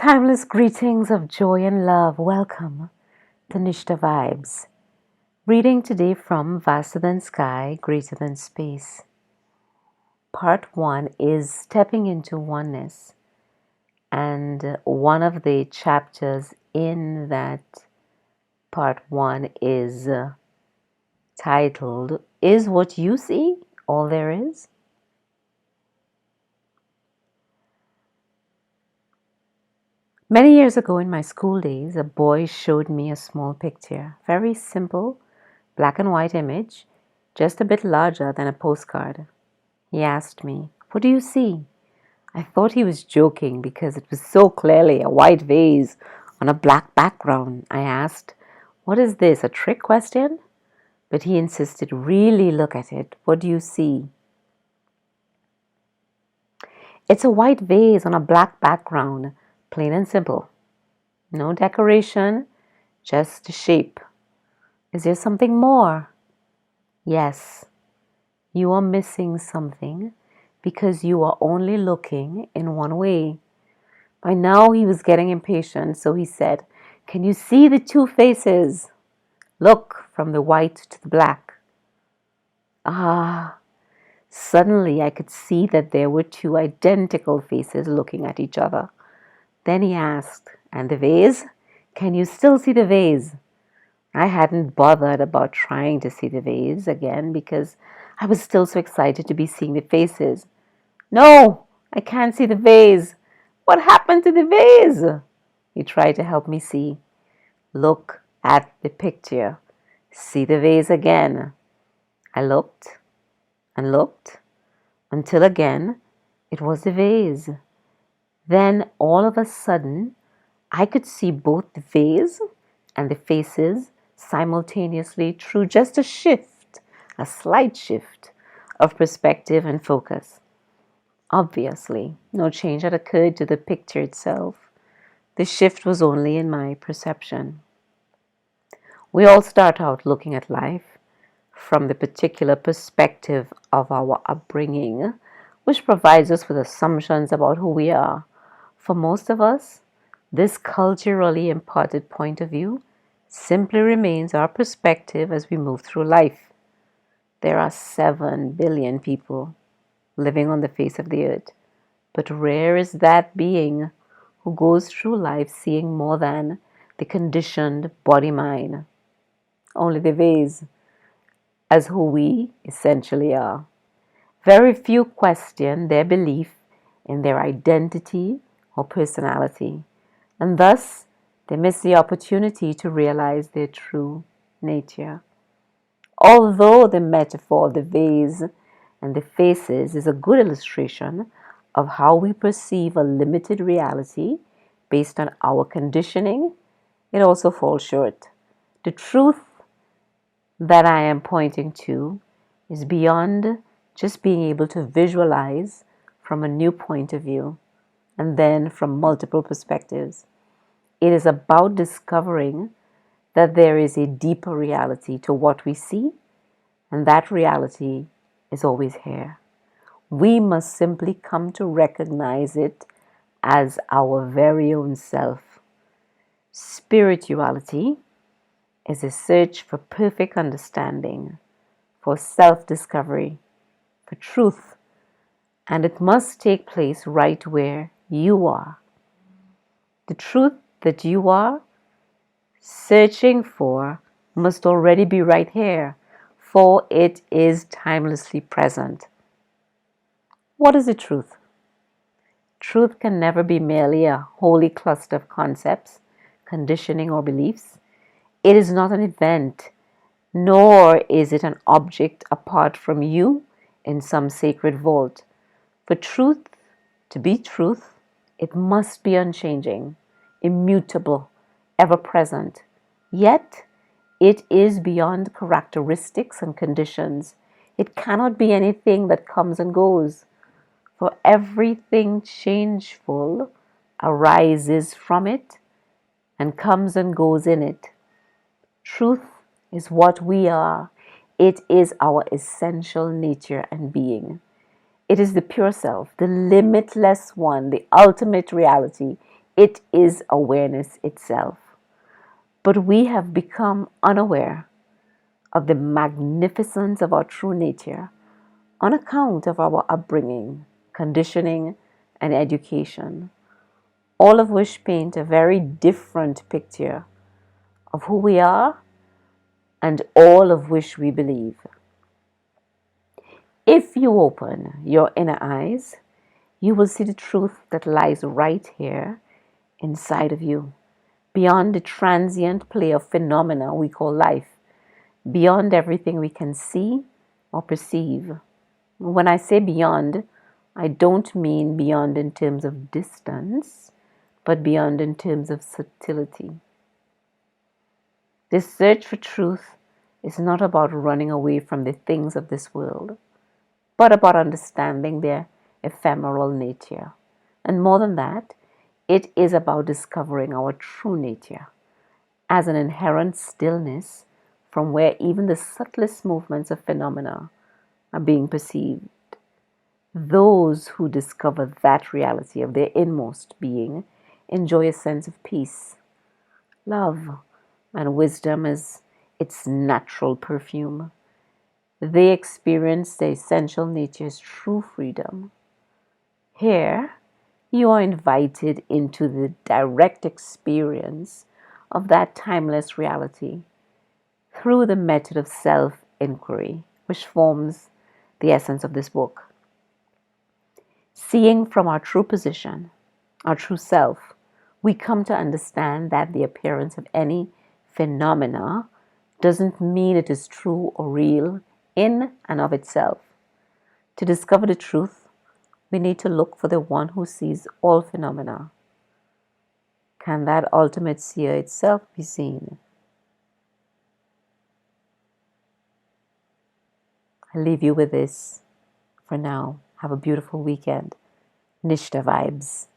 Timeless greetings of joy and love. Welcome to Nishta Vibes. Reading today from Vaster Than Sky, Greater Than Space. Part 1 is Stepping into Oneness. And one of the chapters in that part 1 is titled, Is What You See All There Is? Many years ago in my school days, a boy showed me a small picture. Very simple, black and white image, just a bit larger than a postcard. He asked me, "What do you see?" I thought he was joking because it was so clearly a white vase on a black background. I asked, "What is this, a trick question?" But he insisted, "Really look at it. What do you see?" It's a white vase on a black background, plain and simple. No decoration, just a shape. Is there something more? Yes, you are missing something because you are only looking in one way. By now he was getting impatient, so he said, "Can you see the two faces? Look from the white to the black." Ah, suddenly I could see that there were two identical faces looking at each other. Then he asked, "And the vase? Can you still see the vase?" I hadn't bothered about trying to see the vase again because I was still so excited to be seeing the faces. "No, I can't see the vase. What happened to the vase?" He tried to help me see. "Look at the picture. See the vase again." I looked and looked until again it was the vase. Then all of a sudden I could see both the vase and the faces simultaneously through just a shift, a slight shift of perspective and focus. Obviously, no change had occurred to the picture itself. The shift was only in my perception. We all start out looking at life from the particular perspective of our upbringing, which provides us with assumptions about who we are. For most of us, this culturally imparted point of view simply remains our perspective as we move through life. There are 7 billion people living on the face of the earth, but rare is that being who goes through life seeing more than the conditioned body-mind, only the vase, as who we essentially are. Very few question their belief in their identity or personality, and thus they miss the opportunity to realize their true nature. Although the metaphor of the vase and the faces is a good illustration of how we perceive a limited reality based on our conditioning, it also falls short. The truth that I am pointing to is beyond just being able to visualize from a new point of view and then from multiple perspectives. It is about discovering that there is a deeper reality to what we see, and that reality is always here. We must simply come to recognize it as our very own self. Spirituality is a search for perfect understanding, for self-discovery, for truth, and it must take place right where you are. The truth that you are searching for must already be right here, for it is timelessly present. What is the truth? Truth can never be merely a holy cluster of concepts, conditioning, or beliefs. It is not an event, nor is it an object apart from you in some sacred vault. For truth to be truth, it must be unchanging, immutable, ever present. Yet, it is beyond characteristics and conditions. It cannot be anything that comes and goes. For everything changeful arises from it and comes and goes in it. Truth is what we are. It is our essential nature and being. It is the pure self, the limitless one, the ultimate reality. It is awareness itself. But we have become unaware of the magnificence of our true nature on account of our upbringing, conditioning, and education, all of which paint a very different picture of who we are and all of which we believe. If you open your inner eyes, you will see the truth that lies right here inside of you, beyond the transient play of phenomena we call life, beyond everything we can see or perceive. When I say beyond, I don't mean beyond in terms of distance, but beyond in terms of subtlety. This search for truth is not about running away from the things of this world, but about understanding their ephemeral nature. And more than that, it is about discovering our true nature as an inherent stillness from where even the subtlest movements of phenomena are being perceived. Those who discover that reality of their inmost being enjoy a sense of peace, love, and wisdom as its natural perfume. They experience the essential nature's true freedom. Here, you are invited into the direct experience of that timeless reality through the method of self inquiry, which forms the essence of this book. Seeing from our true position, our true self, we come to understand that the appearance of any phenomena doesn't mean it is true or real in and of itself. To discover the truth, we need to look for the one who sees all phenomena. Can that ultimate seer itself be seen? I leave you with this for now. Have a beautiful weekend. Nishta vibes.